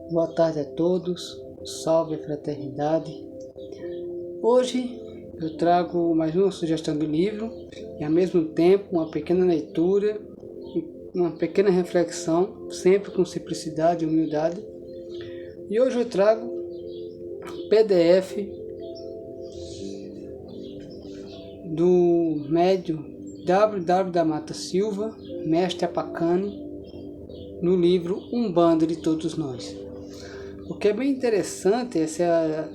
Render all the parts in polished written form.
Boa tarde a todos, salve a fraternidade. Hoje eu trago mais uma sugestão de livro e ao mesmo tempo uma pequena leitura, uma pequena reflexão, sempre com simplicidade e humildade. E hoje eu trago PDF do médium W.W. da Mata Silva, Mestre Apacane, no livro Umbanda de Todos Nós. O que é bem interessante, essa é a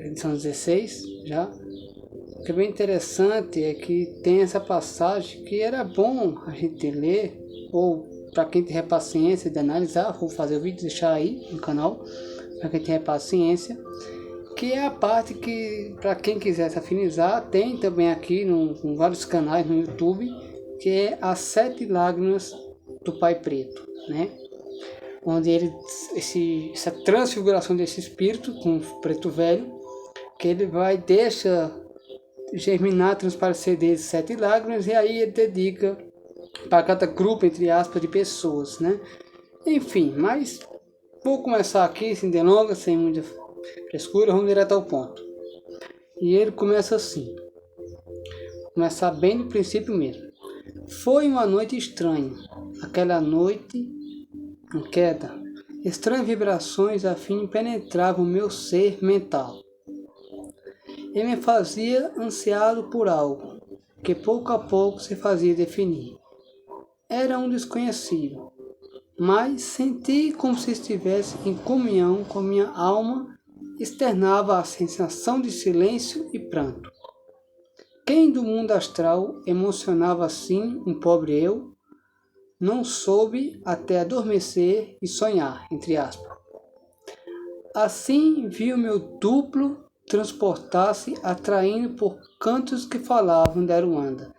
edição 16 já. O que é bem interessante é que tem essa passagem que era bom a gente ler, ou para quem tiver paciência de analisar, vou fazer o vídeo, deixar aí no canal, para quem tiver paciência, que é a parte que, para quem quiser se afinizar, tem também aqui em vários canais no YouTube, que é as 7 lágrimas do Pai Preto, né? Onde essa transfiguração desse espírito com o preto velho, que ele deixa germinar, transparecer dele 7 lágrimas, e aí ele dedica para cada grupo, entre aspas, de pessoas, né? Enfim, mas vou começar aqui, sem delongas, sem muita frescura, vamos direto ao ponto. E ele começa assim, começar bem do princípio mesmo. Foi uma noite estranha, aquela noite em queda, estranhas vibrações afins penetravam meu ser mental. E me fazia ansiado por algo, que pouco a pouco se fazia definir. Era um desconhecido, mas senti como se estivesse em comunhão com minha alma, externava a sensação de silêncio e pranto. Quem do mundo astral emocionava assim um pobre eu, não soube até adormecer e sonhar, entre aspas. Assim vi o meu duplo transportar-se, atraindo por cantos que falavam da Aruanda.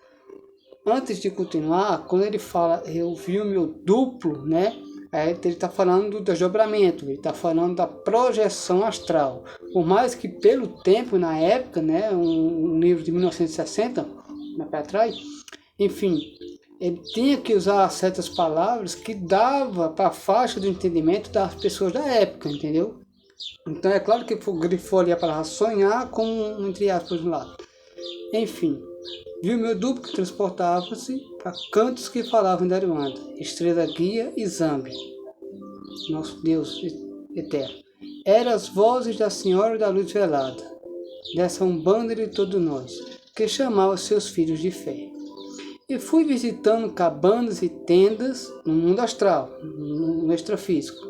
Antes de continuar, quando ele fala eu vi o meu duplo, né? Ele está falando do desdobramento, ele está falando da projeção astral. Por mais que pelo tempo, na época, né, um livro de 1960, para trás, enfim, ele tinha que usar certas palavras que dava para a faixa do entendimento das pessoas da época, entendeu? Então é claro que grifou ali a palavra sonhar com entre aspas do lado. Enfim, viu meu duplo que transportava-se para cantos que falavam da Aruanda, Estrela Guia e Zambi, nosso Deus eterno. Eram as vozes da Senhora da Luz Velada, dessa Umbanda de todos nós, que chamava seus filhos de fé. E fui visitando cabanas e tendas no mundo astral, no extrafísico.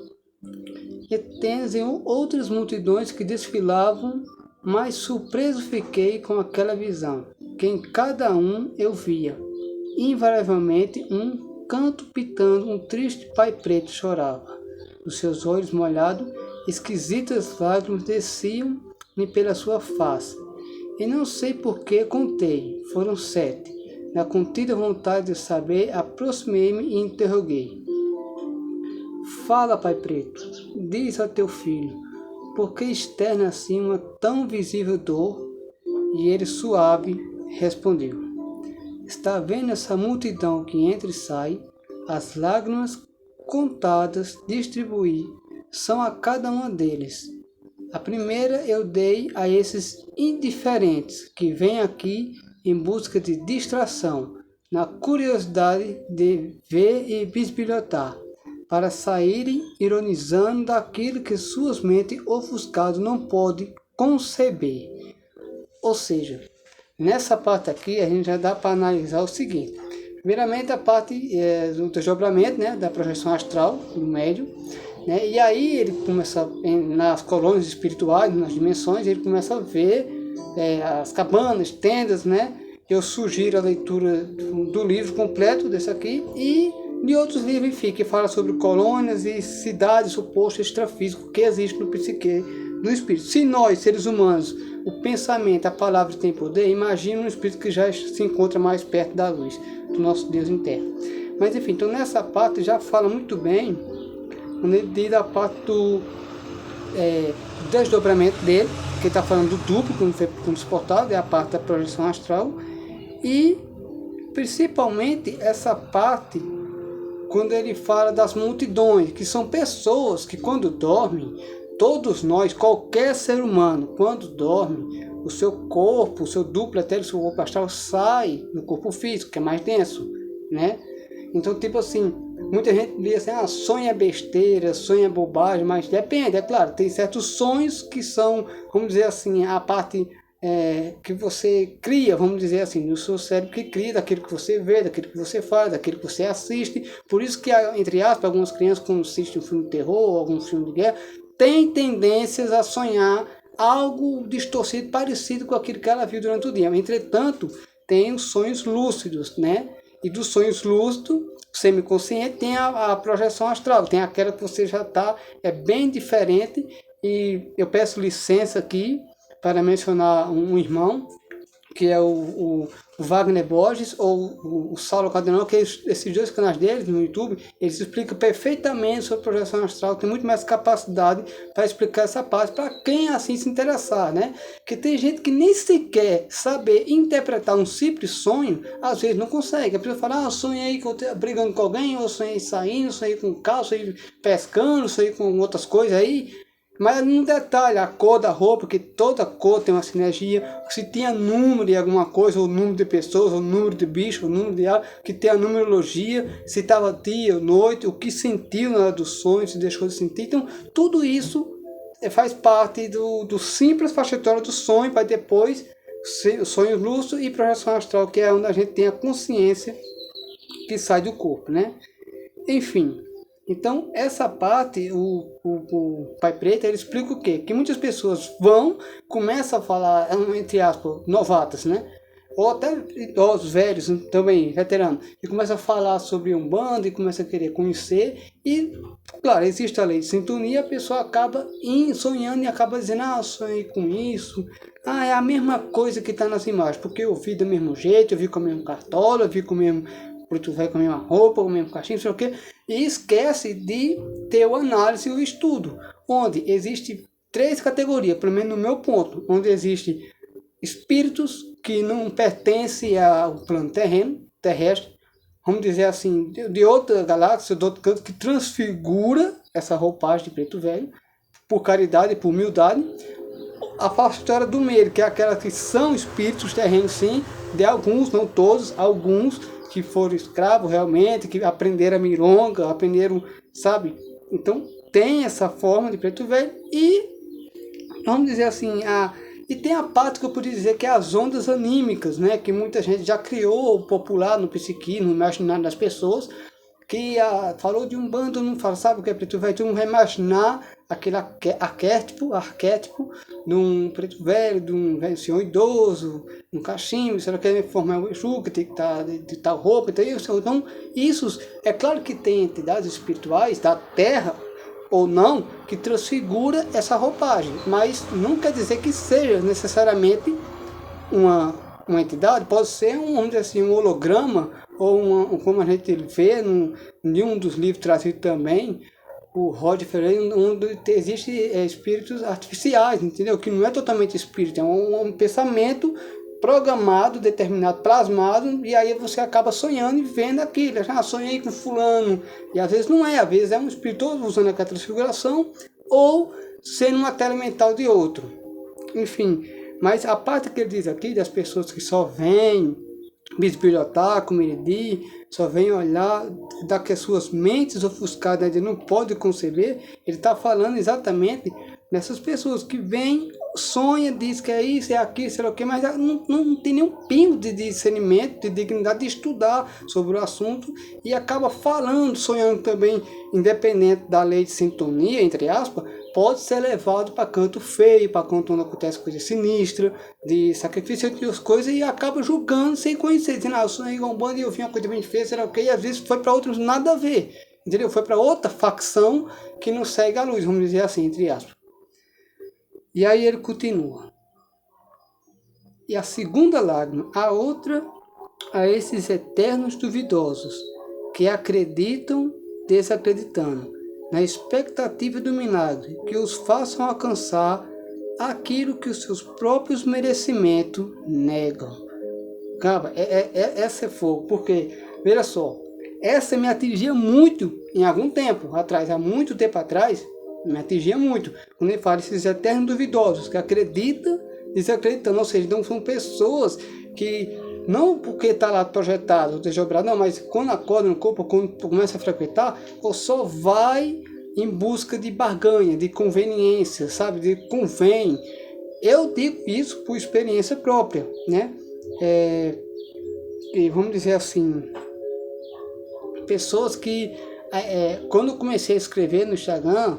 E tendas em outras multidões que desfilavam, mas surpreso fiquei com aquela visão, que em cada um eu via, invariavelmente, um canto pitando, um triste pai preto chorava. Dos seus olhos molhados, esquisitas lágrimas desciam-me pela sua face. E não sei por que contei, foram 7. Na contida vontade de saber, aproximei-me e interroguei. Fala, Pai Preto, diz a teu filho, por que externa assim uma tão visível dor? E ele suave respondeu. Está vendo essa multidão que entra e sai? As lágrimas contadas distribuí são a cada uma deles. A primeira eu dei a esses indiferentes que vêm aqui em busca de distração, na curiosidade de ver e bisbilhotar, para saírem ironizando daquilo que suas mentes ofuscadas não podem conceber. Ou seja, nessa parte aqui a gente já dá para analisar o seguinte. Primeiramente a parte do desdobramento, né, da projeção astral do médium, né, e aí ele começa, nas colônias espirituais, nas dimensões, ele começa a ver as cabanas, tendas, né? Eu sugiro a leitura do livro completo desse aqui e de outros livros, enfim, que fala sobre colônias e cidades supostas extrafísicas que existem no psique do espírito. Se nós, seres humanos, o pensamento, a palavra tem poder, imagina um espírito que já se encontra mais perto da luz, do nosso Deus interno. Mas enfim, então nessa parte já fala muito bem, quando ele diz a parte do desdobramento dele, que está falando do duplo, como foi transportado, é a parte da projeção astral, e principalmente essa parte quando ele fala das multidões, que são pessoas que quando dormem, todos nós, qualquer ser humano, quando dorme, o seu corpo, o seu duplo etérico, o seu corpo astral sai do corpo físico, que é mais denso, né? Então, tipo assim, muita gente diz assim, sonho é besteira, sonho é bobagem, mas depende, é claro, tem certos sonhos que são, vamos dizer assim, a parte que você cria, vamos dizer assim, no seu cérebro que cria daquilo que você vê, daquilo que você faz, daquilo que você assiste. Por isso que, entre aspas, algumas crianças, quando assistem um filme de terror, algum filme de guerra, têm tendências a sonhar algo distorcido, parecido com aquilo que ela viu durante o dia. Entretanto, tem os sonhos lúcidos, né? E dos sonhos lúcidos, semiconsciente, tem a projeção astral, tem aquela que você já está, é bem diferente. E eu peço licença aqui para mencionar um irmão, que é o Wagner Borges, ou o Saulo Cardenal, que esses dois canais deles no YouTube, eles explicam perfeitamente sobre projeção astral, tem muito mais capacidade para explicar essa parte, para quem assim se interessar, né? Que tem gente que nem sequer saber interpretar um simples sonho, às vezes não consegue. A pessoa fala, sonhei brigando com alguém, ou sonhei saindo, sonhei com carro, sonhei pescando, sonhei com outras coisas aí. Mas não detalhe a cor da roupa, que toda cor tem uma sinergia. Se tinha número de alguma coisa, ou número de pessoas, ou número de bicho, ou número de ave, que tem a numerologia, se estava dia ou noite, o que sentiu na hora do sonho, se deixou de sentir. Então, tudo isso faz parte do simples faixa etária do sonho, para depois sonho lúcido e projeção astral, que é onde a gente tem a consciência que sai do corpo, né? Enfim. Então, essa parte, o Pai Preto, ele explica o quê? Que muitas pessoas começam a falar, entre aspas, novatas, né? Ou até idosos, velhos, também, veteranos, e começam a falar sobre Umbanda e começam a querer conhecer. E, claro, existe a lei de sintonia, a pessoa acaba sonhando e acaba dizendo, sonhei com isso. É a mesma coisa que está nas imagens, porque eu vi do mesmo jeito, eu vi com o mesmo cartola, eu vi com o mesmo preto velho, com a mesma roupa, com o mesmo cachimbo, sei o quê. E esquece de ter o análise e o estudo, onde existe 3 categorias, pelo menos no meu ponto, onde existe espíritos que não pertencem ao plano terrestre, vamos dizer assim, de outra galáxia, de outro canto, que transfigura essa roupagem de preto velho, por caridade, por humildade. A faixa história do meio, que é aquela que são espíritos terrenos, sim, de alguns, não todos, alguns, que foram escravos realmente, que aprenderam a milonga, aprenderam, sabe? Então, tem essa forma de preto velho e, vamos dizer assim, e tem a parte que eu poderia dizer que é as ondas anímicas, né? Que muita gente já criou popular no psiquismo, no imaginário das pessoas, que falou de um bando, não fala, sabe o que é preto velho? Então, imaginar aquele arquétipo de um preto velho, de um velho senhor idoso, um cachimbo, se ela quer formar um Exu, que tem que estar de tal roupa, então isso, é claro que tem entidades espirituais da Terra, ou não, que transfigura essa roupagem, mas não quer dizer que seja necessariamente uma entidade, pode ser vamos dizer assim, um holograma, ou como a gente vê em um dos livros trazidos também, o Rod Ferreira, onde existe espíritos artificiais, entendeu? Que não é totalmente espírito, é um pensamento programado, determinado, plasmado, e aí você acaba sonhando e vendo aquilo. Sonhei com fulano, e às vezes não é, às vezes é um espírito usando aquela transfiguração, ou sendo uma tela mental de outro. Enfim, mas a parte que ele diz aqui, das pessoas que só vêm bisbilhotar, como ele diz, só vem olhar, da que as suas mentes ofuscadas ainda não podem conceber, ele está falando exatamente dessas pessoas que vêm, sonha, diz que é isso, é aquilo, sei lá o que, mas não tem nenhum pingo de discernimento, de dignidade de estudar sobre o assunto e acaba falando, sonhando também, independente da lei de sintonia, entre aspas, pode ser levado para canto feio, para canto onde acontece coisa sinistra, de sacrifício de outras coisas, e acaba julgando sem conhecer, dizendo, eu sonhei com um bando e eu vi uma coisa bem feia, sei lá o que, e às vezes foi para outros nada a ver, entendeu? Foi para outra facção que não segue a luz, vamos dizer assim, entre aspas. E aí ele continua. E a segunda lágrima, a outra a esses eternos duvidosos, que acreditam desacreditando, na expectativa do milagre, que os façam alcançar aquilo que os seus próprios merecimentos negam. Cara, essa é fogo, porque, veja só, essa me atingia muito em algum tempo atrás, há muito tempo atrás, me atingia muito. Quando ele fala esses eternos duvidosos, que acreditam, desacreditando, ou seja, não são pessoas que, não porque está lá projetado, desobrado, não, mas quando acorda no corpo, quando começa a frequentar, ou só vai em busca de barganha, de conveniência, sabe, de convém. Eu digo isso por experiência própria, né? E vamos dizer assim, pessoas que, quando eu comecei a escrever no Instagram,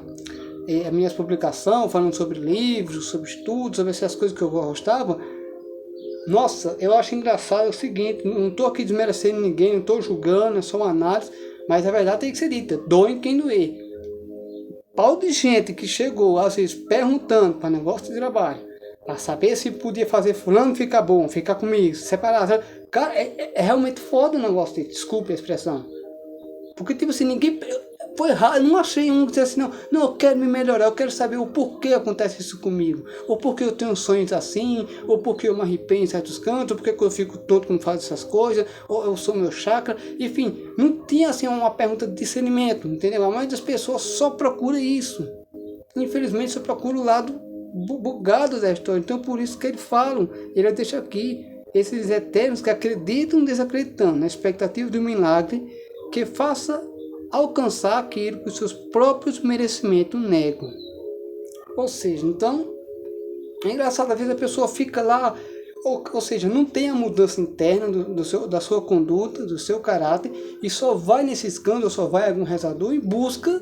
as minhas publicações, falando sobre livros, sobre estudos, sobre essas coisas que eu gostava, nossa, eu acho engraçado o seguinte, não estou aqui desmerecendo ninguém, não estou julgando, é só uma análise, mas a verdade tem que ser dita, doem quem doer. Pau de gente que chegou, às vezes, perguntando para negócio de trabalho, para saber se podia fazer fulano ficar bom, ficar comigo, separar, sabe? Cara, é realmente foda o negócio dele, desculpe a expressão. Porque, tipo assim, ninguém... Foi errado, não achei um que disse assim, não, eu quero me melhorar, eu quero saber o porquê acontece isso comigo, ou porque eu tenho sonhos assim, ou porque eu me arrependo em certos cantos, ou porque eu fico tonto quando faço essas coisas, ou eu sou meu chakra, enfim, não tinha assim uma pergunta de discernimento, entendeu? A maioria das pessoas só procura isso, infelizmente só procura o lado bugado da história, então por isso que eles falam, ele deixa aqui, esses eternos que acreditam desacreditando, na expectativa do milagre, que faça alcançar aquilo que os seus próprios merecimentos negam. Ou seja, então, é engraçado, às vezes a pessoa fica lá, ou seja, não tem a mudança interna da sua conduta, do seu caráter, e só vai nesse escândalo, só vai algum rezador em busca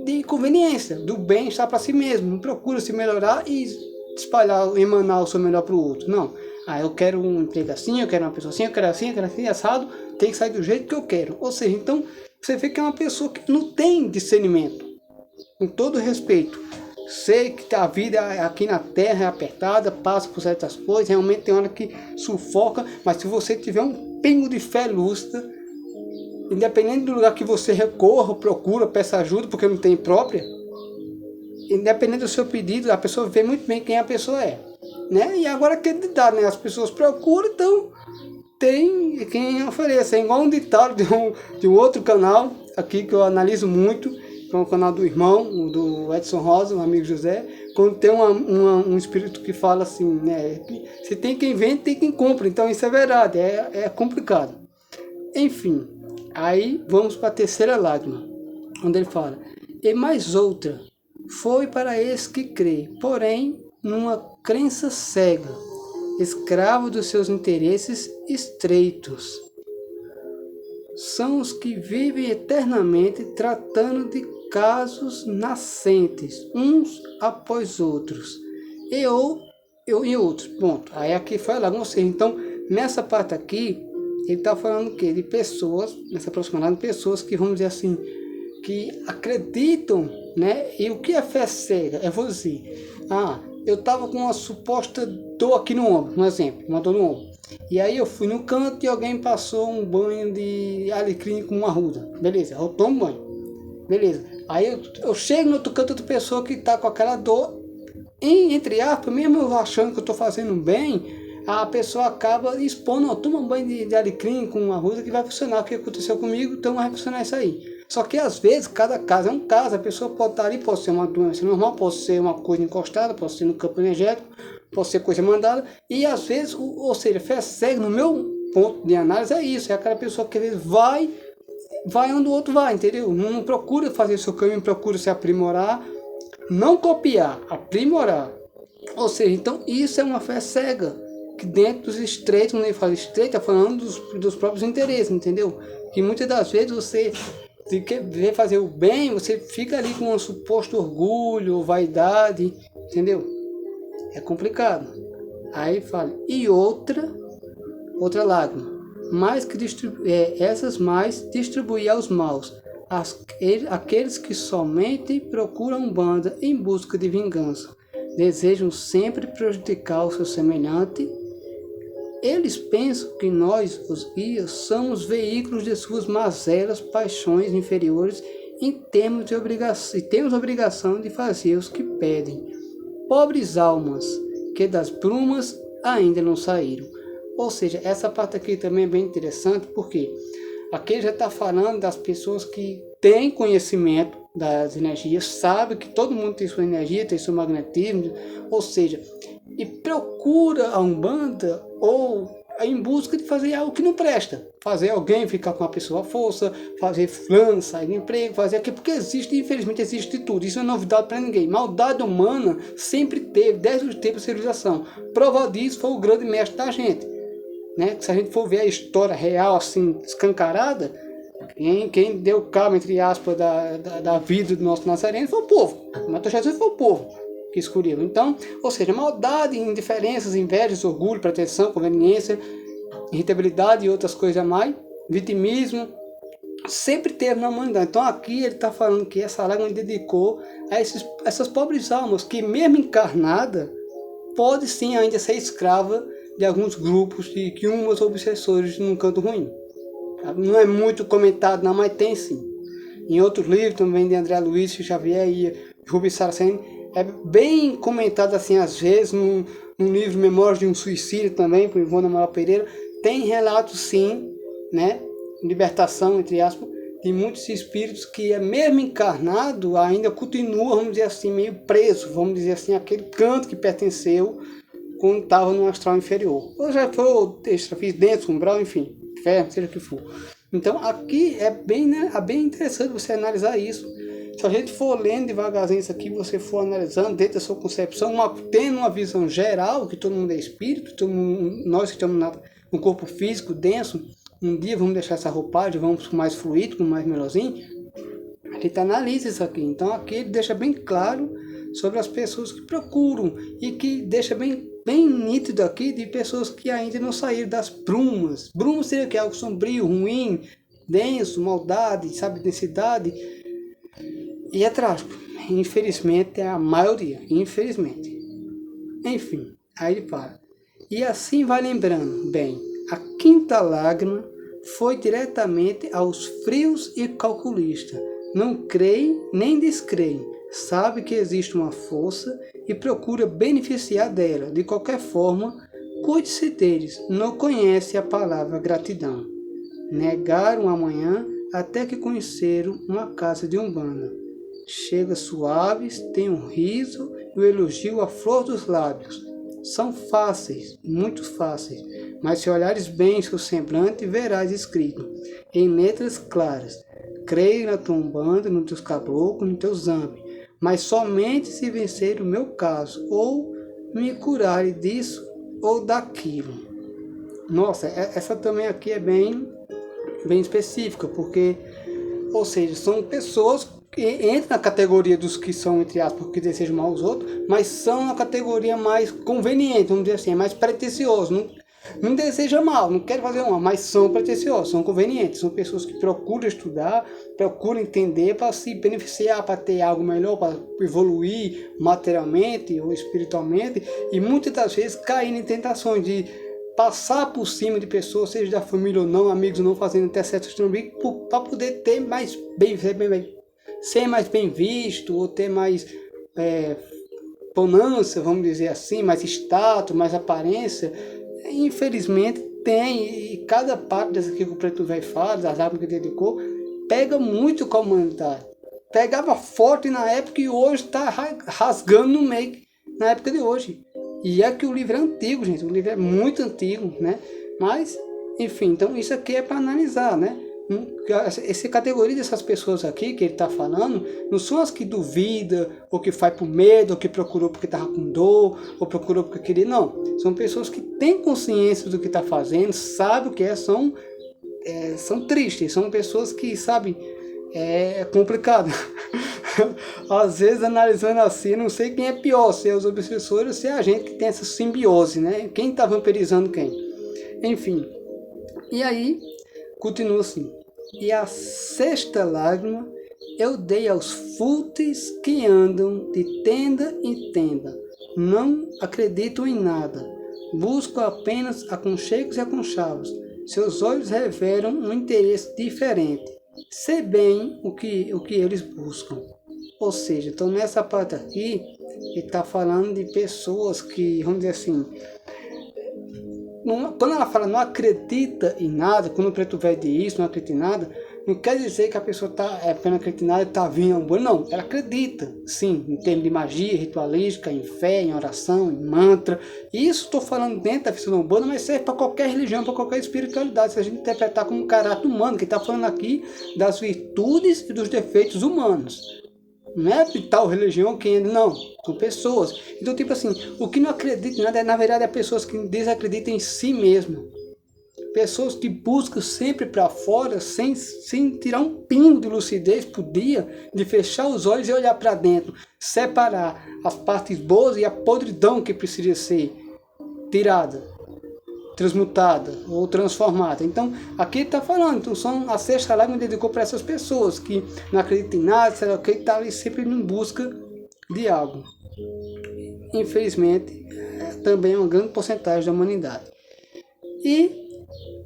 de conveniência, do bem-estar para si mesmo, não procura se melhorar e espalhar, emanar o seu melhor para o outro, não. Eu quero um emprego assim, eu quero uma pessoa assim, eu quero assim, assado, tem que sair do jeito que eu quero. Ou seja, então, você vê que é uma pessoa que não tem discernimento. Com todo respeito. Sei que a vida aqui na Terra é apertada, passa por certas coisas, realmente tem hora que sufoca, mas se você tiver um pingo de fé lúcida, independente do lugar que você recorra, procura, peça ajuda, porque não tem própria, independente do seu pedido, a pessoa vê muito bem quem a pessoa é. Né? E agora acreditar, né? As pessoas procuram, então tem quem ofereça. É igual um ditado de um outro canal aqui que eu analiso muito, que é o canal do irmão, do Edson Rosa, o amigo José, quando tem um espírito que fala assim, né? Se tem quem vende, tem quem compra. Então isso é verdade, é complicado. Enfim, aí vamos para a terceira lágrima, onde ele fala: e mais outra, foi para esse que crê, porém numa crença cega, escravo dos seus interesses estreitos. São os que vivem eternamente tratando de casos nascentes, uns após outros, e outros. Ponto. Aí aqui foi lá, então nessa parte aqui, ele está falando o quê? De pessoas, nessa aproximação de pessoas que, vamos dizer assim, que acreditam, né? E o que é fé cega? É você. Eu estava com uma suposta dor aqui no ombro, um exemplo, uma dor no ombro. E aí eu fui no canto e alguém passou um banho de alecrim com uma arruda. Beleza, eu tomo banho. Beleza. Aí eu chego no outro canto, outra pessoa que está com aquela dor, entre aspas, mesmo eu achando que eu estou fazendo bem, a pessoa acaba expondo, toma um banho de alecrim com uma arruda que vai funcionar. O que aconteceu comigo, então vai funcionar isso aí. Só que às vezes, cada caso é um caso, a pessoa pode estar ali, pode ser uma doença normal, pode ser uma coisa encostada, pode ser no campo energético, pode ser coisa mandada, e às vezes, ou seja, fé cega, no meu ponto de análise é isso, é aquela pessoa que às vezes vai onde o outro vai, entendeu? Não procura fazer o seu caminho, procura se aprimorar, não copiar, aprimorar. Ou seja, então isso é uma fé cega, que dentro dos estreitos, quando ele fala estreito, está falando dos próprios interesses, entendeu? Que muitas das vezes você... se quer fazer o bem, você fica ali com um suposto orgulho, vaidade, entendeu? É complicado. Aí fala, e outra lágrima, essas mais distribuir aos maus, aqueles que somente procuram banda em busca de vingança, desejam sempre prejudicar o seu semelhante. Eles pensam que nós, os guias, somos veículos de suas mazelas, paixões inferiores e temos obrigação de fazer os que pedem. Pobres almas, que das brumas ainda não saíram. Ou seja, essa parte aqui também é bem interessante, porque Aqui ele já está falando das pessoas que têm conhecimento das energias, sabe que todo mundo tem sua energia, tem seu magnetismo, ou seja, e procura a Umbanda ou em busca de fazer algo que não presta. Fazer alguém ficar com a pessoa à força, fazer fulano sair do emprego, fazer aquilo, porque existe, infelizmente existe tudo. Isso não é novidade para ninguém. Maldade humana sempre teve, desde os tempos de civilização. Prova disso foi o grande mestre da gente. Né? Se a gente for ver a história real, assim, escancarada, quem deu cabo, entre aspas, da vida do nosso Nazareno foi o povo. Mas Jesus foi o povo que escolheu. Então, ou seja, maldade, indiferenças, invejas, orgulho, pretensão, conveniência, irritabilidade e outras coisas a mais, vitimismo, sempre teve na humanidade. Então aqui ele está falando que essa lágrima dedicou a essas pobres almas que mesmo encarnada, pode sim ainda ser escrava de alguns grupos de que umas obsessores num canto ruim. Não é muito comentado não, mas tem sim. Em outros livros também de André Luiz Xavier e Rubens Saraceni, é bem comentado assim às vezes, num livro Memórias de um Suicídio também, por Ivone Amaral Pereira, tem relatos sim, né, libertação, entre aspas, de muitos espíritos que mesmo encarnado ainda continua, vamos dizer assim, meio preso, vamos dizer assim, aquele canto que pertenceu quando estava no astral inferior. Ou já foi extrafísico, umbral, enfim, inferno, seja o que for. Então aqui é bem, né, é bem interessante você analisar isso. Se a gente for lendo devagarzinho isso aqui, você for analisando dentro da sua concepção, tendo uma visão geral, que todo mundo é espírito, todo mundo, nós que estamos no corpo físico denso, um dia vamos deixar essa roupagem, vamos com mais fluido, com mais melhorzinho, a gente analisa isso aqui. Então aqui ele deixa bem claro sobre as pessoas que procuram e que deixa bem nítido aqui de pessoas que ainda não saíram das brumas. Brumas seria que é algo sombrio, ruim, denso, maldade, sabe, densidade. E é trágico. Infelizmente é a maioria. Infelizmente. Enfim, aí ele fala. E assim vai lembrando, bem, a quinta lágrima foi diretamente aos frios e calculistas. Não creem nem descreem. Sabe que existe uma força e procura beneficiar dela. De qualquer forma, cuide-se deles. Não conhece a palavra gratidão. Negaram amanhã até que conheceram uma casa de Umbanda. Chega suaves, tem um riso e o elogio à flor dos lábios. São fáceis, muito fáceis, mas se olhares bem seu semblante, verás escrito, em letras claras, creio na tua Umbanda, nos teus caboclos, no teu zambi, mas somente se vencer o meu caso, ou me curarem disso ou daquilo. Nossa, essa também aqui é bem específica, porque, ou seja, são pessoas entra na categoria dos que são, entre aspas, que desejam mal aos outros, mas são na categoria mais conveniente, vamos dizer assim, é mais pretensioso, não deseja mal, não quer fazer mal, mas são pretensiosos, são convenientes, são pessoas que procuram estudar, procuram entender para se beneficiar, para ter algo melhor, para evoluir materialmente ou espiritualmente, e muitas das vezes cair em tentações de passar por cima de pessoas, seja da família ou não, amigos ou não, fazendo até certos trambiques, para poder ter mais ser mais bem visto, ou ter mais bonança, vamos dizer assim, mais status, mais aparência. Infelizmente tem, e cada parte dessa que o Preto Velho fala, das árvores que dedicou, pega muito com a humanidade. Pegava forte na época e hoje está rasgando no meio, na época de hoje. E é que o livro é antigo, gente, o livro é muito antigo, né? Mas, enfim, então isso aqui é para analisar, né? Essa categoria dessas pessoas aqui que ele está falando não são as que duvida, ou que faz por medo, ou que procurou porque estava com dor, ou procurou porque queria, não. São pessoas que têm consciência do que está fazendo, sabem o que são tristes, são pessoas que, sabem, é complicado. Às vezes, analisando assim, não sei quem é pior, se é os obsessores ou se é a gente que tem essa simbiose, né? Quem está vampirizando quem? Enfim, e aí continua assim. E a sexta lágrima eu dei aos fúteis que andam de tenda em tenda. Não acreditam em nada. Buscam apenas aconchegos e aconchados. Seus olhos revelam um interesse diferente. Sei bem o que eles buscam. Ou seja, então nessa parte aqui, ele está falando de pessoas que, vamos dizer assim, quando ela fala não acredita em nada, quando o preto velho diz isso, não acredita em nada, não quer dizer que a pessoa está apenas acreditando em nada e está vindo Umbanda, não. Ela acredita, sim, em termos de magia ritualística, em fé, em oração, em mantra. Isso estou falando dentro da fissão da Umbanda, mas serve para qualquer religião, para qualquer espiritualidade. Se a gente interpretar como um caráter humano, que está falando aqui das virtudes e dos defeitos humanos. Não é de tal religião que não, são pessoas. Então, tipo assim, o que não acredita em nada, na verdade, é pessoas que desacreditam em si mesmo. Pessoas que buscam sempre para fora, sem tirar um pingo de lucidez por dia, de fechar os olhos e olhar para dentro, separar as partes boas e a podridão que precisa ser tirada, transmutada ou transformada. Então, aqui está falando, então são a sexta live me dedicou para essas pessoas que não acreditam em nada, sei lá, que está ali sempre em busca de algo. Infelizmente, também é uma grande porcentagem da humanidade. E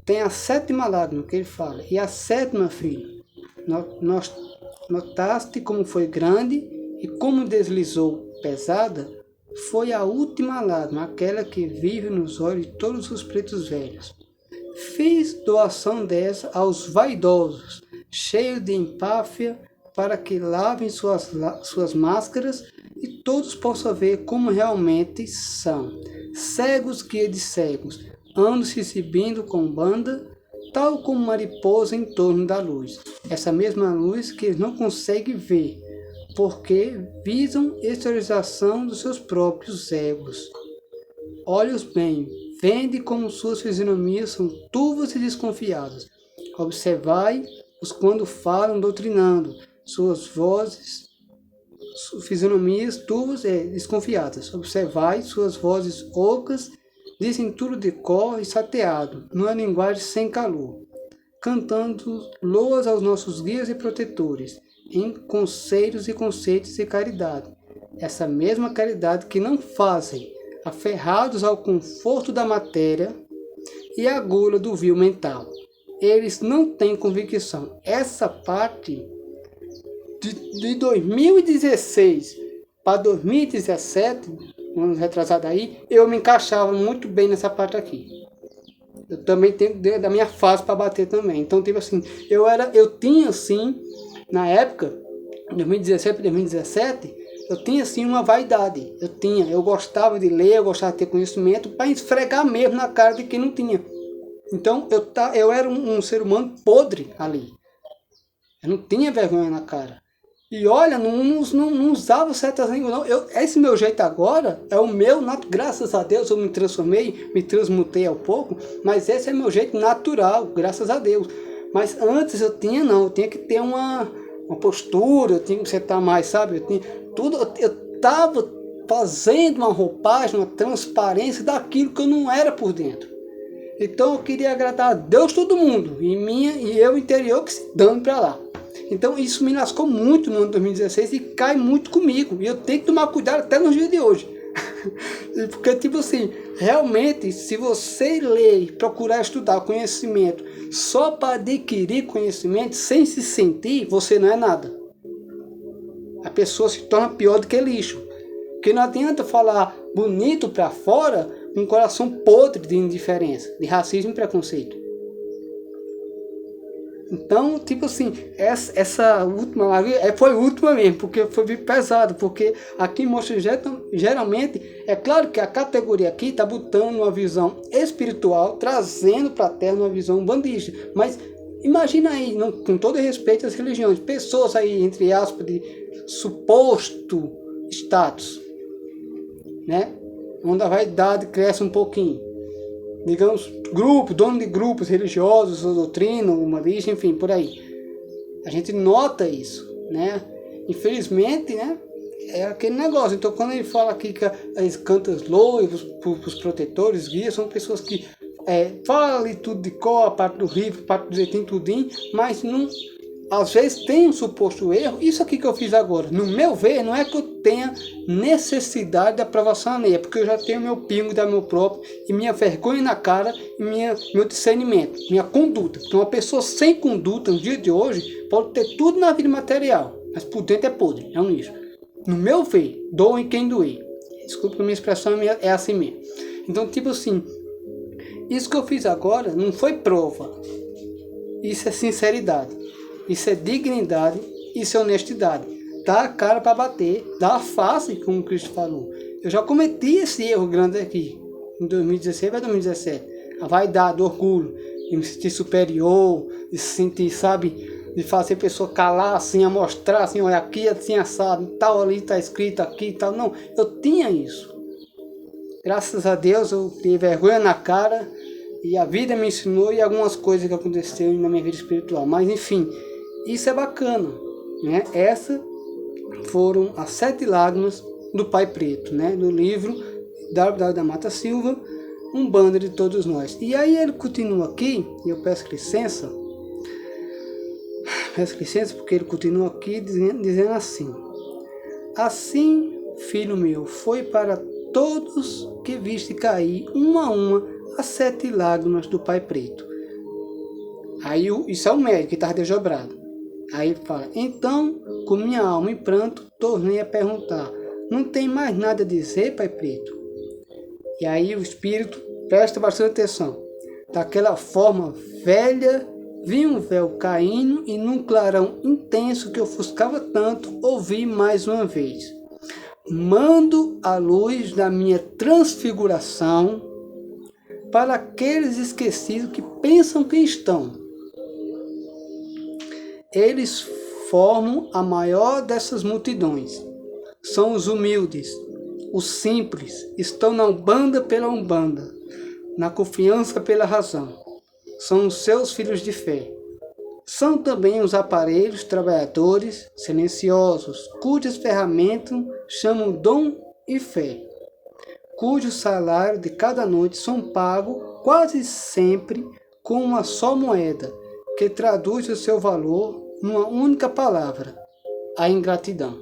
tem a sétima lágrima que ele fala, e a sétima, filho, notaste como foi grande e como deslizou pesada? Foi a última lágrima, aquela que vive nos olhos de todos os pretos velhos. Fiz doação dessa aos vaidosos, cheios de empáfia, para que lavem suas máscaras e todos possam ver como realmente são. Cegos guia de cegos, andam se exibindo com banda, tal como mariposa em torno da luz. Essa mesma luz que eles não conseguem ver, porque visam exteriorização dos seus próprios egos. Olhe-os bem, vende como suas fisionomias são turvas e desconfiadas. Observai-os quando falam doutrinando, suas vozes, fisionomias turvas e desconfiadas. Observai suas vozes ocas, dizem tudo de cor e sateado, numa linguagem sem calor, cantando loas aos nossos guias e protetores, em conselhos e conceitos de caridade. Essa mesma caridade que não fazem, aferrados ao conforto da matéria e à gula do vil mental. Eles não têm convicção. Essa parte de 2016 para 2017, um ano retrasado aí, eu me encaixava muito bem nessa parte aqui. Eu também tenho da minha fase para bater também. Então, tipo assim, eu tinha assim, na época, 2017 para 2017, eu tinha assim uma vaidade. Eu gostava de ler, eu gostava de ter conhecimento para esfregar mesmo na cara de quem não tinha. Então, eu era um ser humano podre ali. Eu não tinha vergonha na cara. E olha, não usava certas línguas, não. Esse meu jeito agora é o meu, graças a Deus eu me transformei, me transmutei ao pouco, mas esse é meu jeito natural, graças a Deus. Mas antes eu tinha que ter uma postura, eu tinha que sentar mais, sabe? Eu estava fazendo uma roupagem, uma transparência daquilo que eu não era por dentro. Então eu queria agradar a Deus todo mundo, e eu interior que se dando para lá. Então isso me lascou muito no ano 2016 e cai muito comigo. E eu tenho que tomar cuidado até nos dias de hoje. Porque, tipo assim, realmente, se você ler e procurar estudar conhecimento só para adquirir conhecimento, sem se sentir, você não é nada. A pessoa se torna pior do que lixo. Porque não adianta falar bonito para fora com um coração podre de indiferença, de racismo e preconceito. Então, tipo assim, essa última live foi última mesmo, porque foi bem pesado, porque aqui mostra geralmente, é claro que a categoria aqui está botando uma visão espiritual, trazendo para a Terra uma visão bandista, mas imagina aí, com todo respeito às religiões, pessoas aí, entre aspas, de suposto status, né? Onde a vaidade cresce um pouquinho. Digamos, dono de grupos religiosos, ou doutrina, humanista, enfim, por aí. A gente nota isso, né? Infelizmente, né? É aquele negócio. Então, quando ele fala aqui que eles cantam louvos para os protetores, guias, são pessoas que falam tudo de cor, a parte do livro, a parte do jeitinho, tudinho, mas não, às vezes tem um suposto erro. Isso aqui que eu fiz agora, no meu ver, não é que eu tenha necessidade de aprovação alheia, porque eu já tenho meu pingo da meu próprio, e minha vergonha na cara, e meu discernimento, minha conduta. Porque uma pessoa sem conduta, no dia de hoje, pode ter tudo na vida material, mas por dentro é podre, é um lixo. No meu ver, doem quem doer. Desculpa que a minha expressão é assim mesmo. Então, tipo assim, Isso que eu fiz agora não foi prova. Isso é sinceridade. Isso é dignidade. Isso é honestidade. Dá a cara para bater. Dá a face, como o Cristo falou. Eu já cometi esse erro grande aqui. Em 2016 para 2017. A vaidade, o orgulho. De me sentir superior. De se sentir, sabe... de fazer a pessoa calar assim, a mostrar assim, olha aqui, assim, assado, tal ali está escrito aqui, tal. Não, eu tinha isso. Graças a Deus eu tive vergonha na cara e a vida me ensinou e algumas coisas que aconteceram na minha vida espiritual. Mas enfim, isso é bacana, né? Essas foram as 7 lágrimas do Pai Preto, né? No livro W. da Mata Silva, Umbanda de Todos Nós. E aí ele continua aqui, e eu peço licença porque ele continua aqui dizendo assim: assim, filho meu, foi para todos que viste cair, uma a uma, as 7 lágrimas do Pai Preto. Aí, isso é o médico que estava desdobrado. Aí ele fala: então, com minha alma em pranto, tornei a perguntar: não tem mais nada a dizer, Pai Preto? E aí o Espírito presta bastante atenção. Daquela forma velha, vi um véu caindo e num clarão intenso que ofuscava tanto, ouvi mais uma vez: mando a luz da minha transfiguração para aqueles esquecidos que pensam que estão. Eles formam a maior dessas multidões. São os humildes, os simples, estão na Umbanda pela Umbanda, na confiança pela razão. São os seus filhos de fé. São também os aparelhos trabalhadores silenciosos, cujas ferramentas chamam dom e fé, cujo salário de cada noite são pagos quase sempre com uma só moeda, que traduz o seu valor numa única palavra: a ingratidão.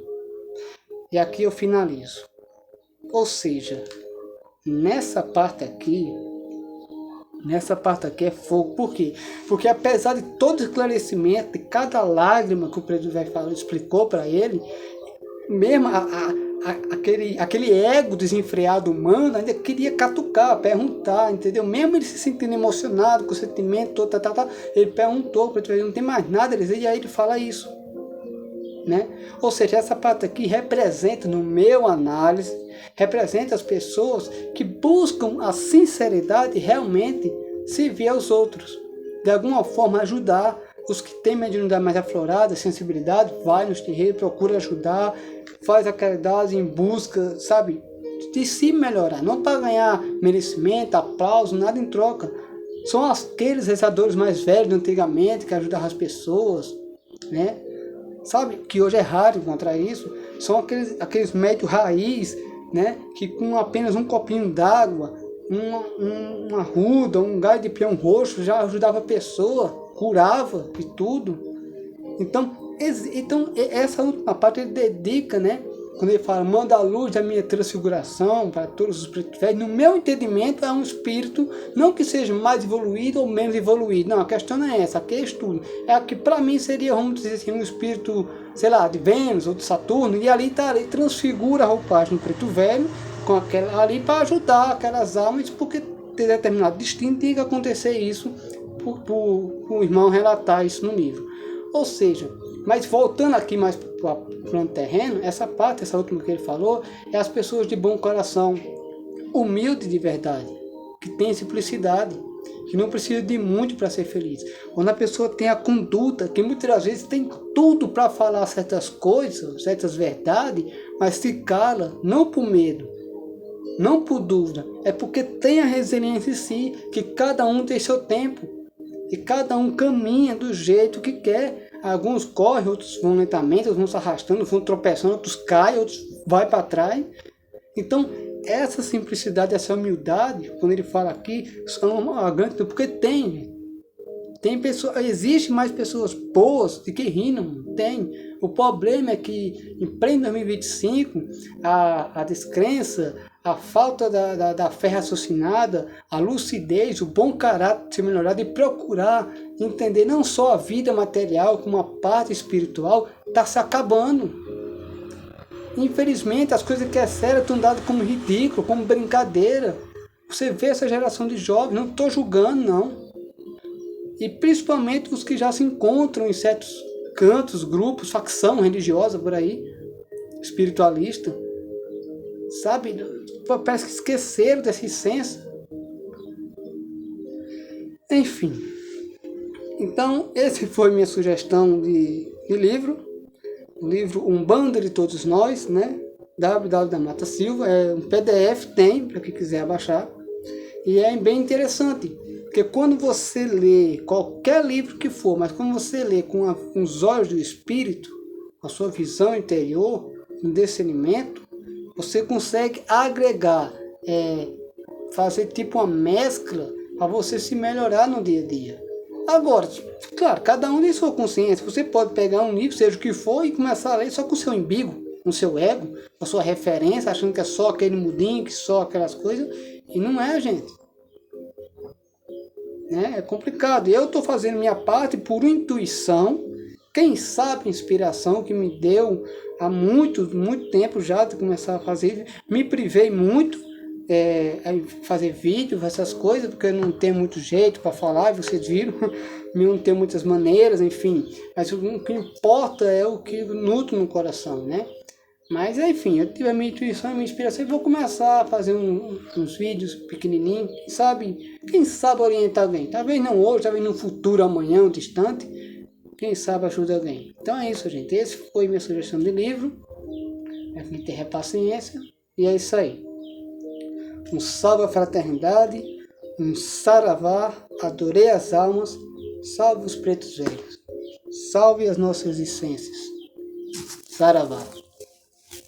E aqui eu finalizo. Ou seja, nessa parte aqui é fogo. Por quê? Porque apesar de todo o esclarecimento, de cada lágrima que o preto velho explicou para ele, mesmo aquele ego desenfreado humano ainda queria catucar, perguntar, entendeu? Mesmo ele se sentindo emocionado com o sentimento todo, ele perguntou para o preto velho: não tem mais nada a dizer, e aí ele fala isso, né? Ou seja, essa parte aqui representa, no meu análise, representa as pessoas que buscam a sinceridade e realmente servir aos outros. De alguma forma ajudar os que têm mediunidade mais aflorada, sensibilidade, vai nos terreiros, procura ajudar, faz a caridade em busca, sabe, de se melhorar. Não para ganhar merecimento, aplauso, nada em troca. São aqueles rezadores mais velhos de antigamente que ajudavam as pessoas, né? Sabe, que hoje é raro encontrar isso. São aqueles médios raiz, né, que com apenas um copinho d'água, uma ruda, um galho de peão roxo já ajudava a pessoa, curava e tudo. Então essa última parte ele dedica, né, quando ele fala: manda a luz da minha transfiguração para todos os pretos velhos. No meu entendimento, é um espírito, não que seja mais evoluído ou menos evoluído. Não, a questão não é essa, aqui é estudo. É a que para mim seria, vamos dizer assim, um espírito, sei lá, de Vênus ou de Saturno, e ali transfigura a roupagem do preto velho com aquela ali para ajudar aquelas almas, porque tem determinado destino, tem que acontecer isso para o irmão relatar isso no livro. Ou seja, mas voltando aqui mais para o plano terreno, essa última que ele falou, é as pessoas de bom coração, humilde de verdade, que tem simplicidade, que não precisa de muito para ser feliz. Quando a pessoa tem a conduta, que muitas vezes tem tudo para falar certas coisas, certas verdades, mas se cala, não por medo, não por dúvida, é porque tem a resiliência em si, que cada um tem seu tempo, e cada um caminha do jeito que quer. Alguns correm, outros vão lentamente, outros vão se arrastando, vão tropeçando, outros caem, outros vai para trás. Então, essa simplicidade, essa humildade, quando ele fala aqui, são uma grande... Porque tem pessoas, existe mais pessoas boas do que rínam, tem. O problema é que, em pleno 2025, a descrença, a falta da fé raciocinada, a lucidez, o bom caráter de ser melhorado e procurar entender não só a vida material, como a parte espiritual, está se acabando. Infelizmente, as coisas que é sério estão dadas como ridículo, como brincadeira. Você vê essa geração de jovens, não estou julgando, não. E principalmente os que já se encontram em certos cantos, grupos, facção religiosa por aí, espiritualista, sabe? Parece que esqueceram dessa essência. Enfim. Então, esse foi minha sugestão de livro. O livro Umbanda de Todos Nós, né? www da Mata Silva, é um PDF, tem, para quem quiser baixar. E é bem interessante, porque quando você lê qualquer livro que for, mas quando você lê com os olhos do espírito, a sua visão interior, um discernimento, você consegue agregar, fazer tipo uma mescla para você se melhorar no dia a dia. Agora, claro, cada um tem sua consciência. Você pode pegar um livro, seja o que for, e começar a ler só com o seu umbigo, com o seu ego, com a sua referência, achando que é só aquele mudinho, que só aquelas coisas. E não é, gente. É complicado. Eu estou fazendo minha parte por intuição. Quem sabe inspiração que me deu há muito tempo já de começar a fazer. Me privei muito fazer vídeo, essas coisas, porque eu não tenho muito jeito para falar, vocês viram, eu não tenho muitas maneiras, enfim. Mas o que importa é o que nutre no coração, né? Mas, enfim, eu tive a minha intuição, a minha inspiração, e vou começar a fazer uns vídeos pequenininhos, quem sabe orientar alguém. Talvez não hoje, talvez no futuro, amanhã, um distante, quem sabe ajuda alguém. Então é isso, gente. Esse foi minha sugestão de livro. É que ter paciência. E é isso aí. Um salve à fraternidade, um saravá, adorei as almas, salve os pretos velhos, salve as nossas essências. Saravá.